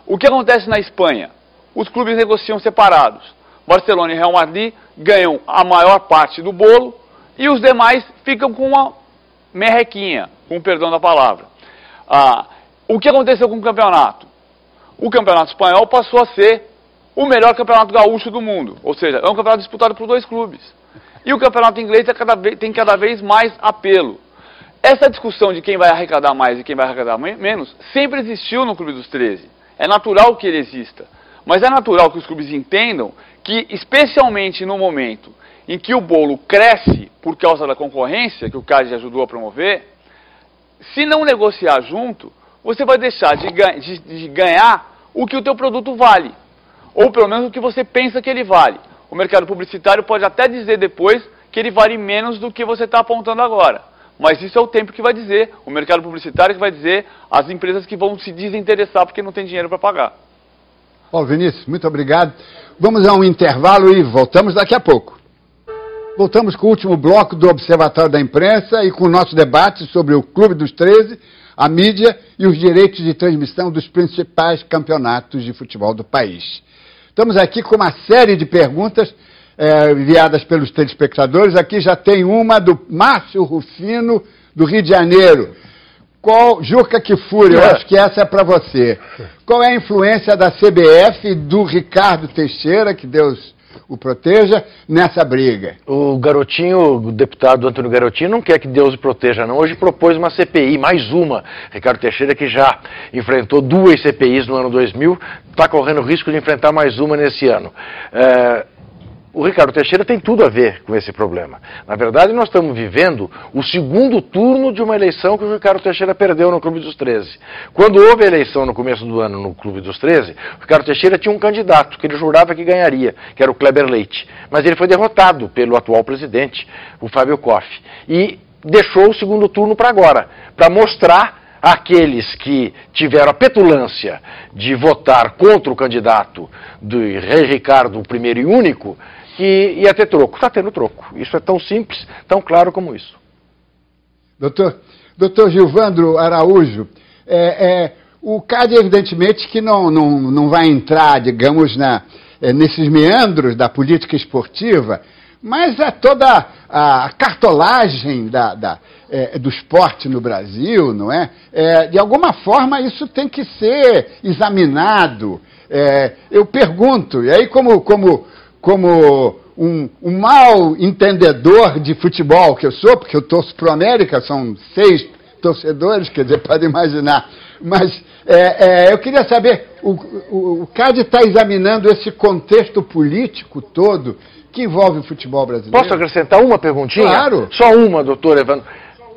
O que acontece na Espanha? Os clubes negociam separados. Barcelona e Real Madrid ganham a maior parte do bolo e os demais ficam com uma merrequinha, com o perdão da palavra. O que aconteceu com o campeonato? O campeonato espanhol passou a ser o melhor campeonato gaúcho do mundo. Ou seja, é um campeonato disputado por 2 clubes. E o campeonato inglês tem cada vez mais apelo. Essa discussão de quem vai arrecadar mais e quem vai arrecadar menos sempre existiu no Clube dos 13. É natural que ele exista. Mas é natural que os clubes entendam que, especialmente no momento em que o bolo cresce por causa da concorrência, que o CAD ajudou a promover, se não negociar junto, você vai deixar de ganhar o que o teu produto vale. Ou pelo menos o que você pensa que ele vale. O mercado publicitário pode até dizer depois que ele vale menos do que você está apontando agora. Mas isso é o tempo que vai dizer, o mercado publicitário que vai dizer, as empresas que vão se desinteressar porque não tem dinheiro para pagar. Paulo Vinícius, muito obrigado. Vamos a um intervalo e voltamos daqui a pouco. Voltamos com o último bloco do Observatório da Imprensa e com o nosso debate sobre o Clube dos 13, a mídia e os direitos de transmissão dos principais campeonatos de futebol do país. Estamos aqui com uma série de perguntas enviadas pelos telespectadores. Aqui já tem uma do Márcio Rufino, do Rio de Janeiro. Juca Kfouri, eu acho que essa é para você. Qual é a influência da CBF, do Ricardo Teixeira, que Deus o proteja, nessa briga? O Garotinho, o deputado Antônio Garotinho, não quer que Deus o proteja, não. Hoje propôs uma CPI, mais uma. Ricardo Teixeira, que já enfrentou 2 CPIs no ano 2000, está correndo risco de enfrentar mais uma nesse ano. O Ricardo Teixeira tem tudo a ver com esse problema. Na verdade, nós estamos vivendo o segundo turno de uma eleição que o Ricardo Teixeira perdeu no Clube dos 13. Quando houve a eleição no começo do ano no Clube dos 13, o Ricardo Teixeira tinha um candidato que ele jurava que ganharia, que era o Kleber Leite. Mas ele foi derrotado pelo atual presidente, o Fábio Koff. E deixou o segundo turno para agora, para mostrar aqueles que tiveram a petulância de votar contra o candidato do Rei Ricardo, o primeiro e único, que ia ter troco. Está tendo troco. Isso é tão simples, tão claro como isso. Doutor Gilvandro Araújo, o CAD, evidentemente, que não vai entrar, digamos, nesses meandros da política esportiva, mas toda a cartolagem do esporte no Brasil, não é? De alguma forma, isso tem que ser examinado. Eu pergunto, e aí como um mau entendedor de futebol que eu sou, porque eu torço para o América, são 6 torcedores, quer dizer, pode imaginar. Mas eu queria saber, o CAD está examinando esse contexto político todo que envolve o futebol brasileiro? Posso acrescentar uma perguntinha? Claro. Só uma, doutor Evandro.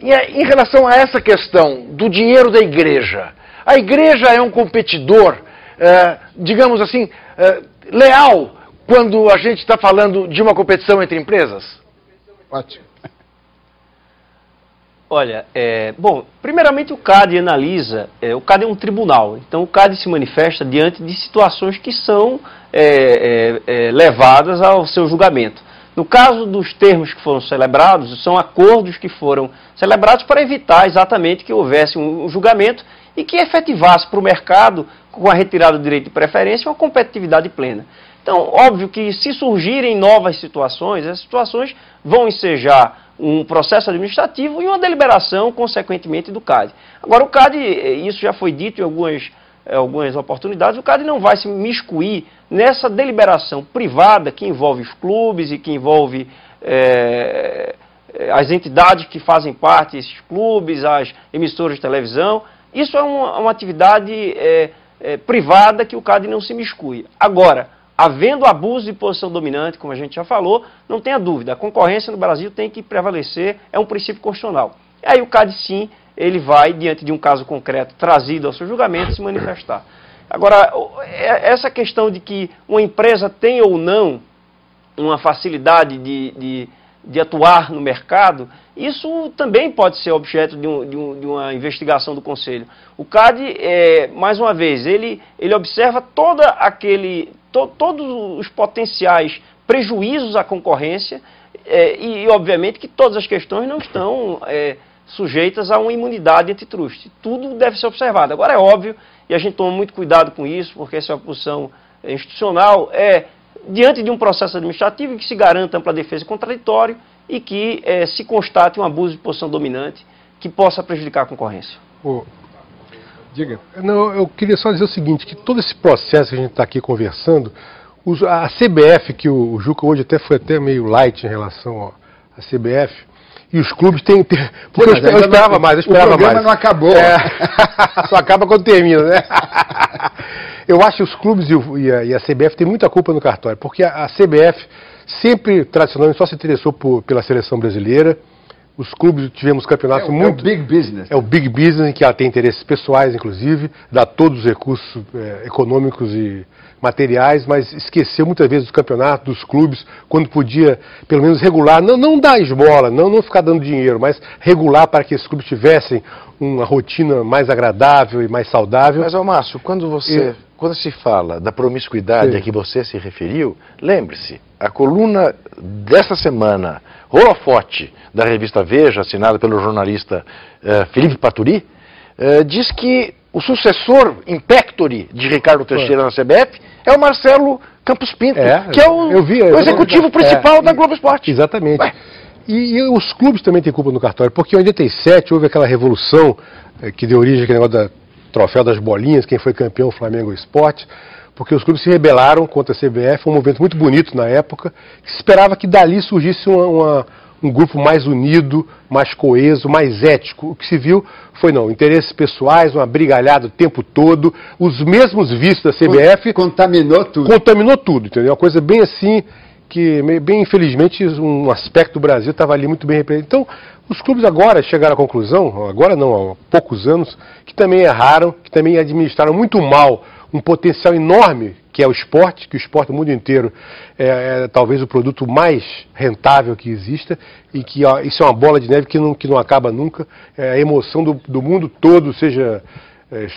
Em relação a essa questão do dinheiro da igreja, a igreja é um competidor, digamos assim, leal quando a gente está falando de uma competição entre empresas? Ótimo. Olha, bom, primeiramente o CAD analisa, o CAD é um tribunal, então o CAD se manifesta diante de situações que são levadas ao seu julgamento. No caso dos termos que foram celebrados, são acordos que foram celebrados para evitar exatamente que houvesse um julgamento e que efetivasse para o mercado, com a retirada do direito de preferência, uma competitividade plena. Então, óbvio que se surgirem novas situações, essas situações vão ensejar um processo administrativo e uma deliberação, consequentemente, do CAD. Agora, o CAD, isso já foi dito em algumas oportunidades, o CAD não vai se miscuir nessa deliberação privada que envolve os clubes e que envolve as entidades que fazem parte desses clubes, as emissoras de televisão. Isso é uma atividade privada que o CAD não se miscui. Agora, havendo abuso de posição dominante, como a gente já falou, não tenha dúvida, a concorrência no Brasil tem que prevalecer, é um princípio constitucional. E aí o CAD, sim, ele vai, diante de um caso concreto trazido ao seu julgamento, se manifestar. Agora, essa questão de que uma empresa tem ou não uma facilidade de atuar no mercado, isso também pode ser objeto de uma investigação do Conselho. O CAD, mais uma vez, ele observa todos os potenciais prejuízos à concorrência e, obviamente, que todas as questões não estão sujeitas a uma imunidade antitruste. Tudo deve ser observado. Agora, é óbvio, e a gente toma muito cuidado com isso, porque essa é uma posição institucional, diante de um processo administrativo que se garanta ampla defesa e contraditório e que se constate um abuso de posição dominante que possa prejudicar a concorrência. Diga. Não, eu queria só dizer o seguinte, que todo esse processo que a gente está aqui conversando, a CBF, que o Juca hoje foi até meio light em relação à CBF, e os clubes têm... Porque eu esperava mais. O programa não acabou. Só acaba quando termina, né? Eu acho que os clubes e a CBF têm muita culpa no cartório, porque a CBF sempre, tradicionalmente, só se interessou pela seleção brasileira. Os clubes tivemos campeonatos muito... É o big business. É o big business, em que ela tem interesses pessoais, inclusive, dá todos os recursos econômicos e materiais, mas esqueceu muitas vezes do campeonato, dos clubes, quando podia, pelo menos, regular, não dar esmola, não ficar dando dinheiro, mas regular para que esses clubes tivessem uma rotina mais agradável e mais saudável. Mas, Márcio, quando se fala da promiscuidade a que você se referiu, lembre-se, a coluna desta semana, holofote, da revista Veja, assinada pelo jornalista Felipe Paturi, diz que o sucessor in pectore de Ricardo Teixeira na CBF é o Marcelo Campos Pinto, que é o executivo principal da Globo Esporte. Exatamente. E os clubes também têm culpa no cartório, porque em 87 houve aquela revolução que deu origem àquele negócio do troféu das bolinhas, quem foi campeão, Flamengo Esporte, porque os clubes se rebelaram contra a CBF, foi um movimento muito bonito na época, que se esperava que dali surgisse um grupo mais unido, mais coeso, mais ético. O que se viu foi, interesses pessoais, uma brigalhada o tempo todo, os mesmos vícios da CBF... Contaminou tudo. Contaminou tudo, entendeu? Uma coisa bem assim, que bem infelizmente um aspecto do Brasil estava ali muito bem representado. Então, os clubes agora chegaram à conclusão, agora não, há poucos anos, que também erraram, que também administraram muito mal um potencial enorme que é o esporte, que o esporte no mundo inteiro é talvez o produto mais rentável que exista, e que isso é uma bola de neve que não acaba nunca. É a emoção do mundo todo, seja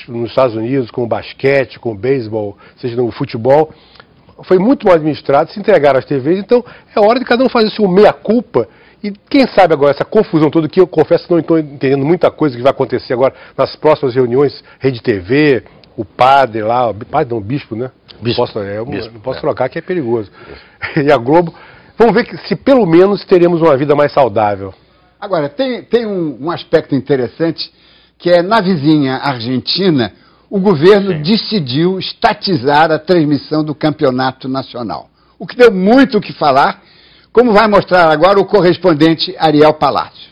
nos Estados Unidos, com o basquete, com o beisebol, seja no futebol. Foi muito mal administrado, se entregaram às TVs, então é hora de cada um fazer o seu meia-culpa. E quem sabe agora, essa confusão toda, que eu confesso que não estou entendendo muita coisa que vai acontecer agora nas próximas reuniões, Rede TV, o padre lá, padre não, bispo, né? Bispo. Não posso trocar, que é perigoso. E a Globo, vamos ver se pelo menos teremos uma vida mais saudável. Agora, tem um aspecto interessante, que é na vizinha Argentina, o governo decidiu estatizar a transmissão do campeonato nacional. O que deu muito o que falar, como vai mostrar agora o correspondente Ariel Palácio.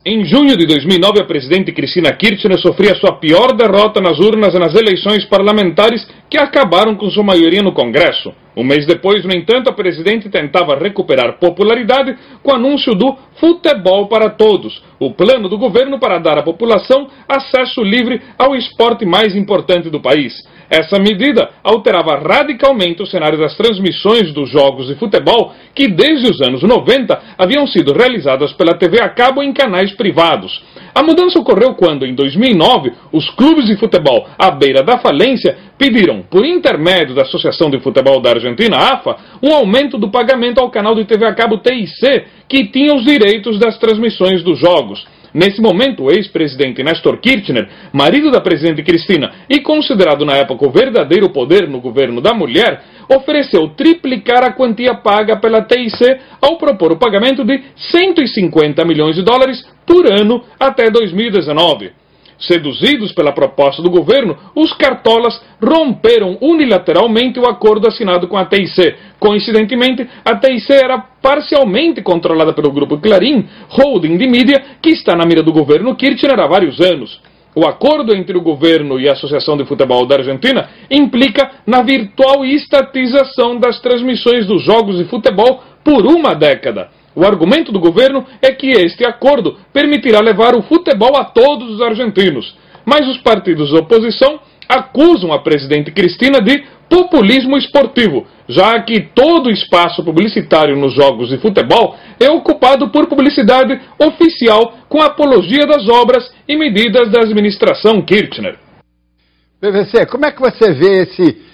Em junho de 2009, a presidente Cristina Kirchner sofria sua pior derrota nas urnas nas eleições parlamentares que acabaram com sua maioria no Congresso. Um mês depois, no entanto, a presidente tentava recuperar popularidade com o anúncio do Futebol para Todos, o plano do governo para dar à população acesso livre ao esporte mais importante do país. Essa medida alterava radicalmente o cenário das transmissões dos jogos de futebol que, desde os anos 90, haviam sido realizadas pela TV a cabo em canais privados. A mudança ocorreu quando, em 2009, os clubes de futebol à beira da falência pediram, por intermédio da Associação de Futebol da Argentina, AFA, um aumento do pagamento ao canal de TV a cabo TIC, que tinha os direitos das transmissões dos jogos. Nesse momento, o ex-presidente Néstor Kirchner, marido da presidente Cristina e considerado na época o verdadeiro poder no governo da mulher, ofereceu triplicar a quantia paga pela TIC ao propor o pagamento de 150 milhões de dólares por ano até 2019. Seduzidos pela proposta do governo, os cartolas romperam unilateralmente o acordo assinado com a TIC. Coincidentemente, a TIC era parcialmente controlada pelo grupo Clarín, holding de mídia que está na mira do governo Kirchner há vários anos. O acordo entre o governo e a Associação de Futebol da Argentina implica na virtual estatização das transmissões dos jogos de futebol por uma década. O argumento do governo é que este acordo permitirá levar o futebol a todos os argentinos. Mas os partidos da oposição acusam a presidente Cristina de populismo esportivo, já que todo o espaço publicitário nos jogos de futebol é ocupado por publicidade oficial com apologia das obras e medidas da administração Kirchner. PVC, como é que você vê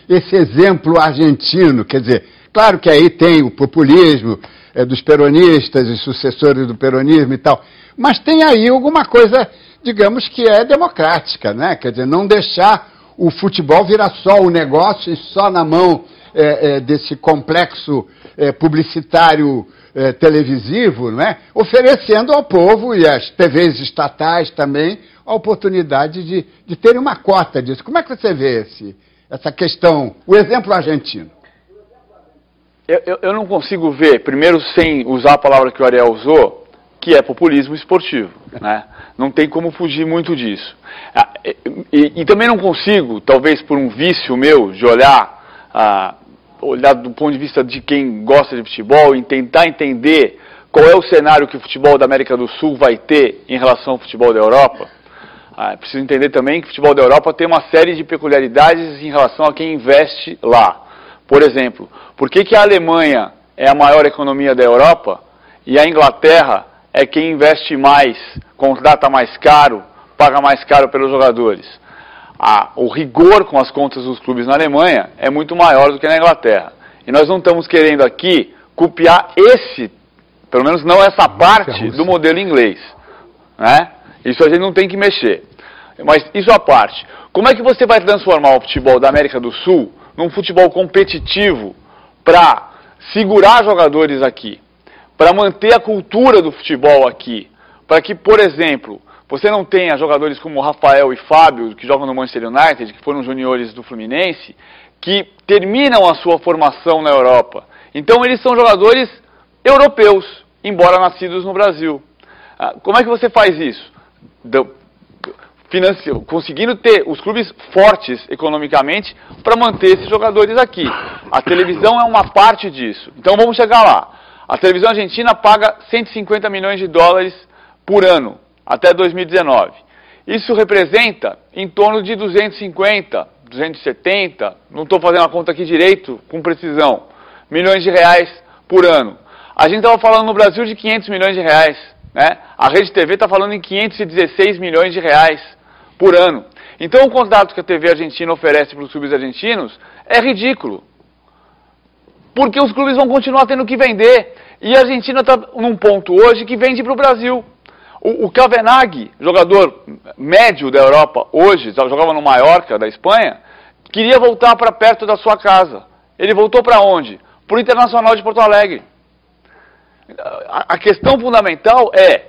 esse exemplo argentino? Quer dizer, claro que aí tem o populismo dos peronistas e sucessores do peronismo e tal, mas tem aí alguma coisa, digamos, que é democrática, né? Quer dizer, não deixar o futebol virar só o negócio e só na mão desse complexo publicitário televisivo, não é? Oferecendo ao povo e às TVs estatais também a oportunidade de terem uma cota disso. Como é que você vê essa questão, o exemplo argentino? Eu não consigo ver, primeiro sem usar a palavra que o Ariel usou, que é populismo esportivo, né? Não tem como fugir muito disso. E também não consigo, talvez por um vício meu, de olhar do ponto de vista de quem gosta de futebol e tentar entender qual é o cenário que o futebol da América do Sul vai ter em relação ao futebol da Europa. Preciso entender também que o futebol da Europa tem uma série de peculiaridades em relação a quem investe lá. Por exemplo, por que a Alemanha é a maior economia da Europa e a Inglaterra é quem investe mais, contrata mais caro, paga mais caro pelos jogadores? O rigor com as contas dos clubes na Alemanha é muito maior do que na Inglaterra. E nós não estamos querendo aqui copiar pelo menos não essa parte do modelo inglês, né? Isso a gente não tem que mexer. Mas isso à parte. Como é que você vai transformar o futebol da América do Sul num futebol competitivo para segurar jogadores aqui, para manter a cultura do futebol aqui, para que, por exemplo, você não tenha jogadores como Rafael e Fábio, que jogam no Manchester United, que foram juniores do Fluminense, que terminam a sua formação na Europa. Então eles são jogadores europeus, embora nascidos no Brasil. Como é que você faz isso? Conseguindo ter os clubes fortes economicamente para manter esses jogadores aqui. A televisão é uma parte disso. Então vamos chegar lá. A televisão argentina paga 150 milhões de dólares por ano, até 2019. Isso representa em torno de 250, 270, não estou fazendo a conta aqui direito, com precisão, milhões de reais por ano. A gente estava falando no Brasil de 500 milhões de reais, né? A Rede TV está falando em 516 milhões de reais por ano. Então o contrato que a TV argentina oferece para os clubes argentinos é ridículo. Porque os clubes vão continuar tendo que vender. E a Argentina está num ponto hoje que vende para o Brasil. O Cavenaghi, jogador médio da Europa hoje, jogava no Mallorca da Espanha, queria voltar para perto da sua casa. Ele voltou para onde? Para o Internacional de Porto Alegre. A questão fundamental é,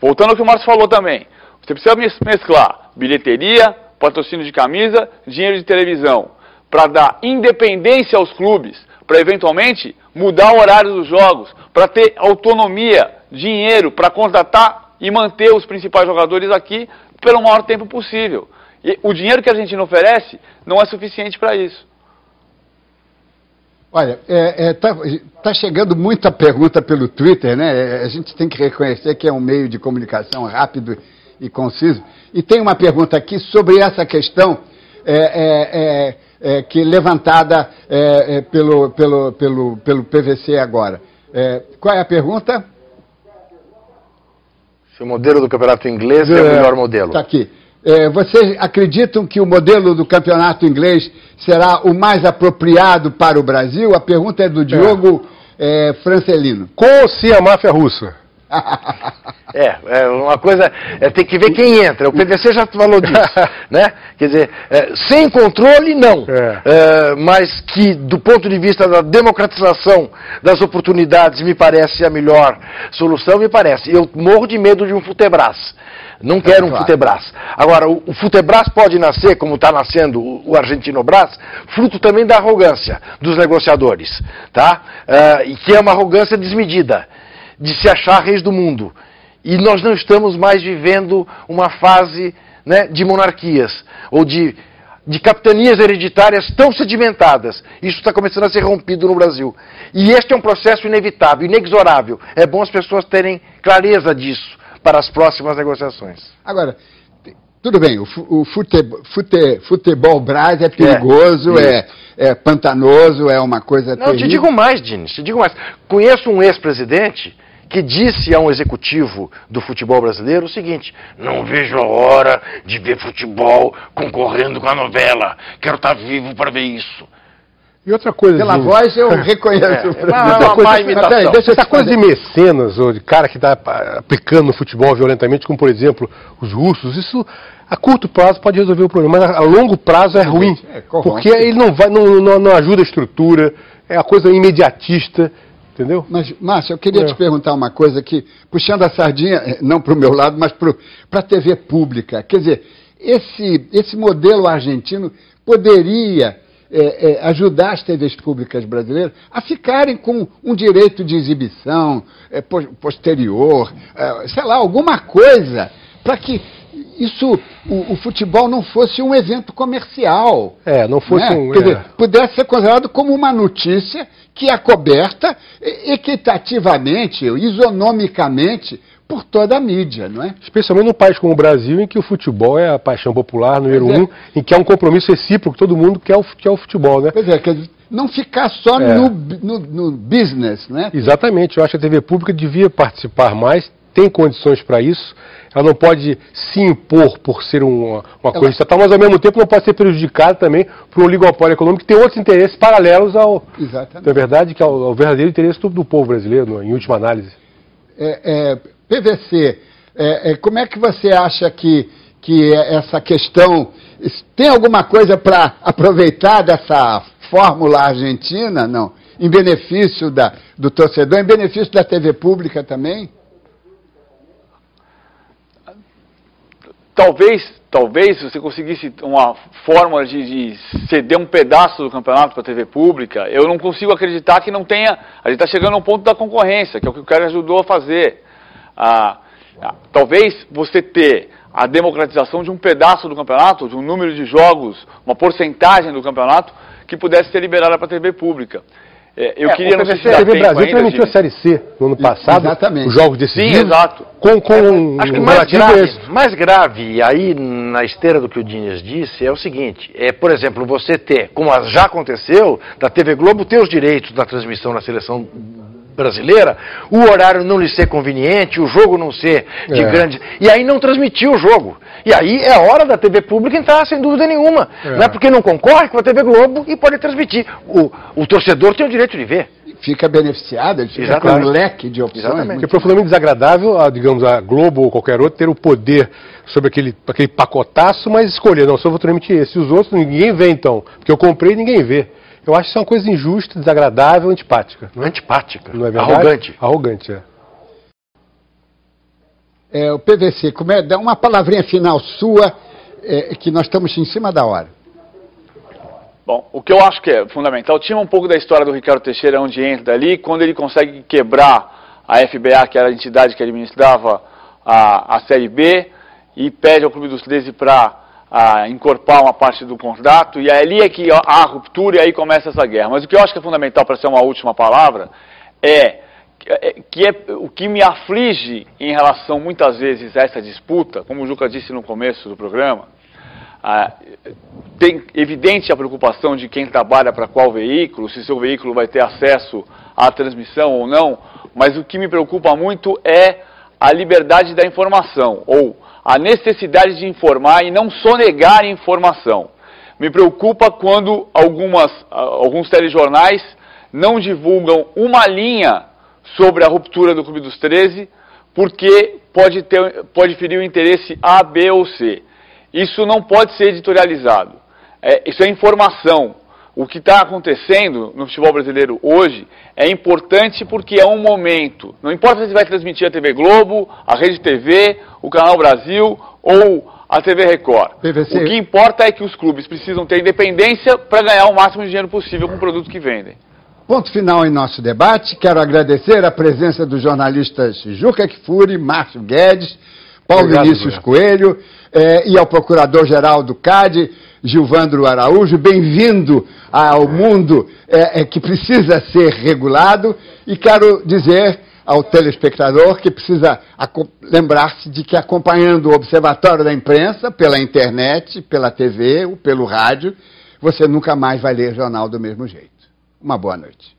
voltando ao que o Márcio falou também, você precisa mesclar bilheteria, patrocínio de camisa, dinheiro de televisão, para dar independência aos clubes, para eventualmente mudar o horário dos jogos, para ter autonomia, dinheiro, para contratar e manter os principais jogadores aqui pelo maior tempo possível. E o dinheiro que a Argentina oferece não é suficiente para isso. Olha, tá chegando muita pergunta pelo Twitter, né? A gente tem que reconhecer que é um meio de comunicação rápido e conciso. E tem uma pergunta aqui sobre essa questão que levantada pelo PVC agora. Qual é a pergunta? Se o modelo do campeonato inglês é o melhor modelo. Está aqui. Vocês acreditam que o modelo do campeonato inglês será o mais apropriado para o Brasil? A pergunta é do Diogo Francelino. Com ou sem a máfia russa? Uma coisa, tem que ver quem entra. O PVC já falou disso, né? Quer dizer, sem controle, não. Mas que, do ponto de vista da democratização das oportunidades, me parece a melhor solução, me parece. Eu morro de medo de um Futebras. Não quero um Futebras. Agora, o Futebras pode nascer, como está nascendo o Argentinobras, fruto também da arrogância dos negociadores, tá? E que é uma arrogância desmedida, de se achar reis do mundo. E nós não estamos mais vivendo uma fase, né, de monarquias, ou de capitanias hereditárias tão sedimentadas. Isso está começando a ser rompido no Brasil. E este é um processo inevitável, inexorável. É bom as pessoas terem clareza disso para as próximas negociações. Agora, tudo bem, o futebol Brás é perigoso, é pantanoso, é uma coisa terrível. Não, te digo mais, Diniz, te digo mais. Conheço um ex-presidente que disse a um executivo do futebol brasileiro o seguinte: não vejo a hora de ver futebol concorrendo com a novela, quero estar vivo para ver isso. E outra coisa... Pela voz eu reconheço. Essa coisa de mecenas, ou de cara que está aplicando no futebol violentamente, como por exemplo os russos, isso a curto prazo pode resolver o problema, mas a longo prazo é ruim, porque ele não ajuda a estrutura, é a coisa imediatista. Entendeu? Mas, Márcio, eu queria te perguntar uma coisa aqui, puxando a sardinha, não para o meu lado, mas para a TV pública. Quer dizer, esse modelo argentino poderia ajudar as TVs públicas brasileiras a ficarem com um direito de exibição posterior, sei lá, alguma coisa, para que o futebol não fosse um evento comercial. Não fosse Quer dizer, pudesse ser considerado como uma notícia que é coberta equitativamente, isonomicamente, por toda a mídia, não é? Especialmente num país como o Brasil, em que o futebol é a paixão popular número um, em que há um compromisso recíproco, todo mundo quer o futebol, né? Pois é, quer dizer, não ficar só no business, né? Exatamente, eu acho que a TV pública devia participar mais, tem condições para isso, ela não pode se impor por ser uma coisa estatal, mas ao mesmo tempo não pode ser prejudicada também por um oligopólio econômico que tem outros interesses paralelos na verdade, que ao verdadeiro interesse do povo brasileiro, em última análise. PVC, como é que você acha que essa questão, tem alguma coisa para aproveitar dessa fórmula argentina, não? Em benefício do torcedor, em benefício da TV pública também? Talvez se você conseguisse uma fórmula de ceder um pedaço do campeonato para a TV pública, eu não consigo acreditar que não tenha... A gente está chegando ao ponto da concorrência, que é o que o cara ajudou a fazer. Talvez você ter a democratização de um pedaço do campeonato, de um número de jogos, uma porcentagem do campeonato, que pudesse ser liberada para a TV pública. Eu queria, não sei se a TV Brasil transmitiu a Série C no ano passado, exatamente, os jogos decisivos. Sim, exato. Acho que mais grave, aí na esteira do que o Diniz disse, é o seguinte, por exemplo, você ter, como já aconteceu, da TV Globo ter os direitos da transmissão na seleção brasileira, o horário não lhe ser conveniente, o jogo não ser de grande... E aí não transmitir o jogo. E aí é a hora da TV pública entrar, sem dúvida nenhuma. Não é porque não concorre com a TV Globo e pode transmitir. O torcedor tem o direito de ver. Fica beneficiado, ele fica com um leque de opções. Exatamente. Porque é profundamente desagradável, digamos, a Globo ou qualquer outro ter o poder sobre aquele pacotaço, mas escolher, não, só vou transmitir esse. Os outros ninguém vê então, porque eu comprei e ninguém vê. Eu acho que isso é uma coisa injusta, desagradável, antipática. Não é? Antipática. Não é verdade? Arrogante. Arrogante, o PVC, dá uma palavrinha final sua, que nós estamos em cima da hora. Bom, o que eu acho que é fundamental, tinha um pouco da história do Ricardo Teixeira, onde entra ali, quando ele consegue quebrar a FBA, que era a entidade que administrava a Série B, e pede ao Clube dos 13 para incorporar uma parte do contrato, e ali é que há a ruptura e aí começa essa guerra. Mas o que eu acho que é fundamental, para ser uma última palavra, o que me aflige em relação muitas vezes a essa disputa, como o Juca disse no começo do programa, tem evidente a preocupação de quem trabalha para qual veículo, se seu veículo vai ter acesso à transmissão ou não, mas o que me preocupa muito é a liberdade da informação, ou a necessidade de informar e não sonegar informação. Me preocupa quando alguns telejornais não divulgam uma linha sobre a ruptura do Clube dos 13, porque pode ferir o interesse A, B ou C. Isso não pode ser editorializado. Isso é informação. O que está acontecendo no futebol brasileiro hoje é importante porque é um momento. Não importa se vai transmitir a TV Globo, a Rede TV, o Canal Brasil ou a TV Record. PVC. O que importa é que os clubes precisam ter independência para ganhar o máximo de dinheiro possível com o produto que vendem. Ponto final em nosso debate. Quero agradecer a presença dos jornalistas Juca Kfouri, Márcio Guedes, Paulo Vinícius Coelho e ao Procurador-Geral do CAD, Gilvandro Araújo. Bem-vindo ao mundo que precisa ser regulado, e quero dizer ao telespectador que precisa lembrar-se de que, acompanhando o Observatório da Imprensa pela internet, pela TV ou pelo rádio, você nunca mais vai ler jornal do mesmo jeito. Uma boa noite.